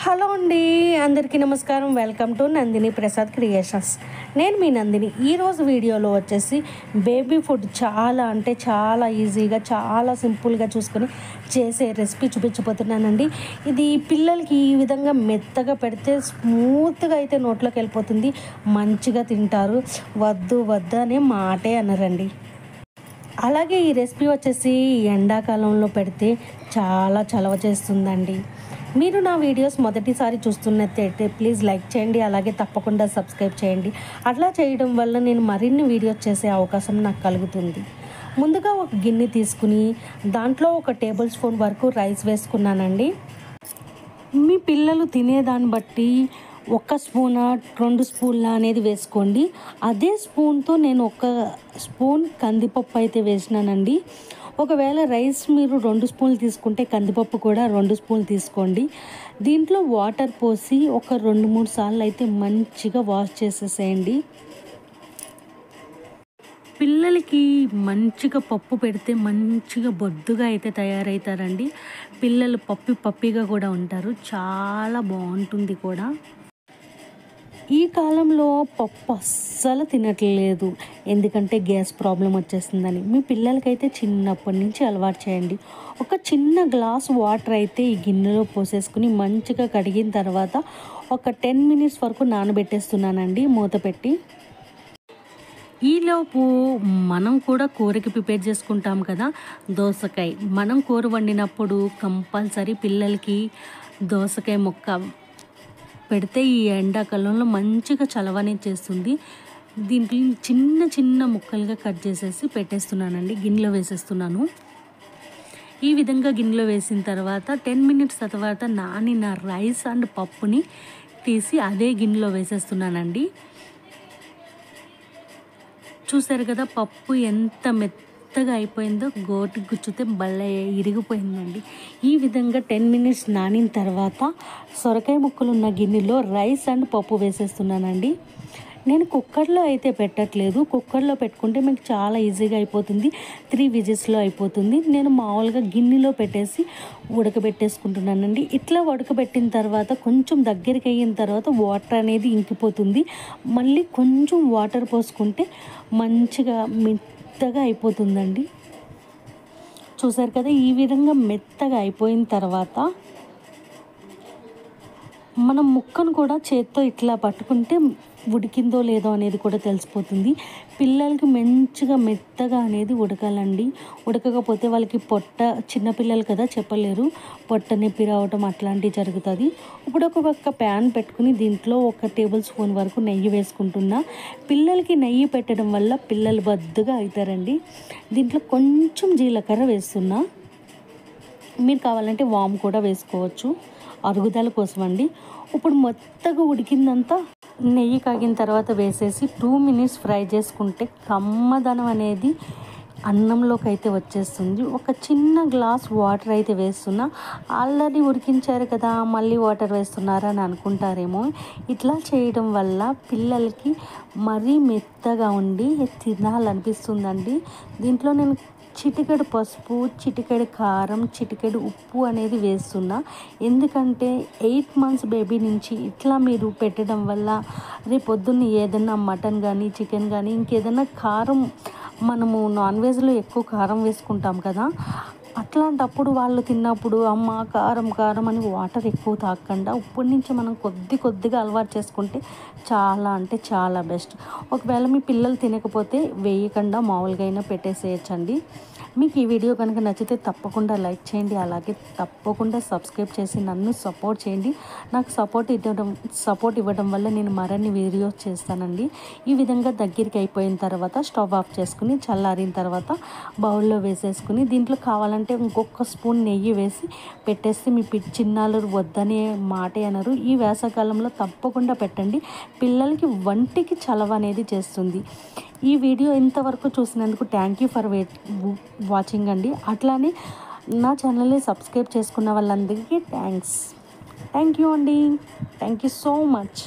Hello అండి, అందరికీ నమస్కారం. Welcome to Nandini Prasad creations. నేను మీ నందిని. ఈరోజు వీడియోలో వచ్చేసి బేబీ ఫుడ్ చాలా అంటే చాలా ఈజీగా, చాలా సింపుల్గా చూసుకొని చేసే రెసిపీ చూపించబోతున్నానండి. ఇది పిల్లలకి ఈ విధంగా మెత్తగా పెడితే స్మూత్గా అయితే నోట్లోకి వెళ్ళిపోతుంది, మంచిగా తింటారు. వద్దు వద్దు అనే మాటే అనరండి. అలాగే ఈ రెసిపీ వచ్చేసి ఎండాకాలంలో పెడితే చాలా చలవ చేస్తుందండి. మీరు నా వీడియోస్ మొదటిసారి చూస్తున్నట్టయితే ప్లీజ్ లైక్ చేయండి, అలాగే తప్పకుండా సబ్స్క్రైబ్ చేయండి. అట్లా చేయడం వల్ల నేను మరిన్ని వీడియోస్ చేసే అవకాశం నాకు కలుగుతుంది. ముందుగా ఒక గిన్నె తీసుకుని దాంట్లో ఒక టేబుల్ స్పూన్ వరకు రైస్ వేసుకున్నానండి. మీ పిల్లలు తినేదాన్ని బట్టి 1 స్పూన్ 2 స్పూన్ల అనేది వేసుకోండి. అదే స్పూన్తో నేను 1 స్పూన్ కందిపప్పు అయితే వేసినానండి. ఒకవేళ రైస్ మీరు 2 స్పూన్లు తీసుకుంటే కందిపప్పు కూడా 2 స్పూన్లు తీసుకోండి. దీంట్లో వాటర్ పోసి ఒక 2-3 సార్లు అయితే మంచిగా వాష్ చేసేసేయండి. పిల్లలకి మంచిగా పప్పు పెడితే మంచిగా బొద్దుగా అయితే తయారవుతారండి. పిల్లలు పప్పిగా కూడా ఉంటారు, చాలా బాగుంటుంది కూడా. ఈ కాలంలో పప్పు అస్సలు తినట్లేదు, ఎందుకంటే గ్యాస్ ప్రాబ్లం వచ్చేస్తుందని. మీ పిల్లలకైతే చిన్నప్పటి నుంచి అలవాటు చేయండి. ఒక చిన్న గ్లాస్ వాటర్ అయితే ఈ గిన్నెలో పోసేసుకుని మంచిగా కడిగిన తర్వాత ఒక 10 మినిట్స్ వరకు నానబెట్టేస్తున్నానండి మూత పెట్టి. ఈలోపు మనం కూడా కూరకి ప్రిపేర్ చేసుకుంటాం కదా, దోసకాయ. మనం కూర వండినప్పుడు కంపల్సరీ పిల్లలకి దోసకాయ ముక్క పెడితే ఈ ఎండాకాలంలో మంచిగా చలవనే చేస్తుంది. దీంట్లో చిన్న చిన్న ముక్కలుగా కట్ చేసేసి పెట్టేస్తున్నానండి, గిన్నెలో వేసేస్తున్నాను. ఈ విధంగా గిన్నెలో వేసిన తర్వాత 10 మినిట్స్ తర్వాత నానిన రైస్ అండ్ పప్పుని తీసి అదే గిన్నెలో వేసేస్తున్నానండి. చూసారు కదా పప్పు ఎంత మెత్తగా అయిపోయిందో, గోటి గుచ్చితే భలే ఇరిగిపోయిందండి. ఈ విధంగా 10 మినిట్స్ నానిన తర్వాత సొరకాయ ముక్కలు ఉన్న గిన్నెలో రైస్ అండ్ పప్పు వేసేస్తున్నానండి. నేను కుక్కర్లో అయితే పెట్టట్లేదు. కుక్కర్లో పెట్టుకుంటే మీకు చాలా ఈజీగా అయిపోతుంది, 3 విజిల్స్లో అయిపోతుంది. నేను మామూలుగా గిన్నెలో పెట్టేసి ఉడకబెట్టేసుకుంటున్నానండి. ఇట్లా ఉడకబెట్టిన తర్వాత కొంచెం దగ్గరికి అయిన తర్వాత వాటర్ అనేది ఇంకిపోతుంది. మళ్ళీ కొంచెం వాటర్ పోసుకుంటే మంచిగా మెత్తగా అయిపోతుందండి. చూసారు కదా, ఈ విధంగా మెత్తగా అయిపోయిన తర్వాత మనం ముక్కను కూడా చేత్తో ఇట్లా పట్టుకుంటే ఉడికిందో లేదో అనేది కూడా తెలిసిపోతుంది. పిల్లలకి మంచిగా మెత్తగా అనేది ఉడకాలండి. ఉడకకపోతే వాళ్ళకి చిన్నపిల్లలు కదా, చెప్పలేరు, పొట్ట నొప్పి రావటం అట్లాంటివి జరుగుతుంది. ఇప్పుడు ఒక ప్యాన్ పెట్టుకుని దీంట్లో 1 టేబుల్ స్పూన్ వరకు నెయ్యి వేసుకుంటున్నా. పిల్లలకి నెయ్యి పెట్టడం వల్ల పిల్లలు బద్దుగా అవుతారండి. దీంట్లో కొంచెం జీలకర్ర వేస్తున్నా. మీరు కావాలంటే వాము కూడా వేసుకోవచ్చు, అరుగుదల కోసం అండి. ఇప్పుడు మెత్తగా ఉడికిందంతా నెయ్యి కాగిన తర్వాత వేసేసి 2 మినిట్స్ ఫ్రై చేసుకుంటే కమ్మదనం అనేది అన్నంలోకి అయితే వచ్చేస్తుంది. ఒక చిన్న గ్లాస్ వాటర్ అయితే వేస్తున్నా. ఆల్రెడీ ఉడికించారు కదా, మళ్ళీ వాటర్ వేస్తున్నారా అని అనుకుంటారేమో. ఇట్లా చేయడం వల్ల పిల్లలకి మరీ మెత్తగా ఉండి తినాలనిపిస్తుందండి. దీంట్లో నేను చిటికెడు పసుపు, చిటికెడు కారం, చిటికెడు ఉప్పు అనేది వేస్తున్నా. ఎందుకంటే 8 మంత్స్ బేబీ నుంచి ఇట్లా మీరు పెట్టడం వల్ల రేపొద్దున్న ఏదైనా మటన్ కానీ, చికెన్ కానీ, ఇంకేదైనా కారం, మనము నాన్ వెజ్లో ఎక్కువ కారం వేసుకుంటాం కదా, అట్లాంటప్పుడు వాళ్ళు తిన్నప్పుడు అమ్మ కారం కారం అని వాటర్ ఎక్కువ తాగకుండా ఇప్పటి నుంచి మనం కొద్దిగా అలవాటు చేసుకుంటే చాలా అంటే చాలా బెస్ట్. ఒకవేళ మీ పిల్లలు తినకపోతే వేయకుండా మామూలుగా అయినా పెట్టేసేయచ్చండి. మీకు ఈ వీడియో కనుక నచ్చితే తప్పకుండా లైక్ చేయండి, అలాగే తప్పకుండా సబ్స్క్రైబ్ చేసి నన్ను సపోర్ట్ చేయండి. నాకు సపోర్ట్ ఇవ్వడం వల్ల నేను మరిన్ని వీడియోస్ చేస్తానండి. ఈ విధంగా దగ్గరికి అయిపోయిన తర్వాత స్టవ్ ఆఫ్ చేసుకుని చల్లారిన తర్వాత బౌల్లో వేసేసుకుని దీంట్లో కావాలంటే ఇంకొక స్పూన్ నెయ్యి వేసి పెట్టేస్తే మీ చిన్నాలు వద్దనే మాటే అనరు. ఈ వేసవకాలంలో తప్పకుండా పెట్టండి, పిల్లలకి వంటికి చలవ అనేది చేస్తుంది. ఈ వీడియో ఇంతవరకు చూసినందుకు థ్యాంక్ యూ ఫర్ వాచింగ్ అండి. అట్లానే నా ఛానల్ని సబ్స్క్రైబ్ చేసుకున్న వాళ్ళందరికీ థ్యాంక్ యూ అండి. Thank you so much.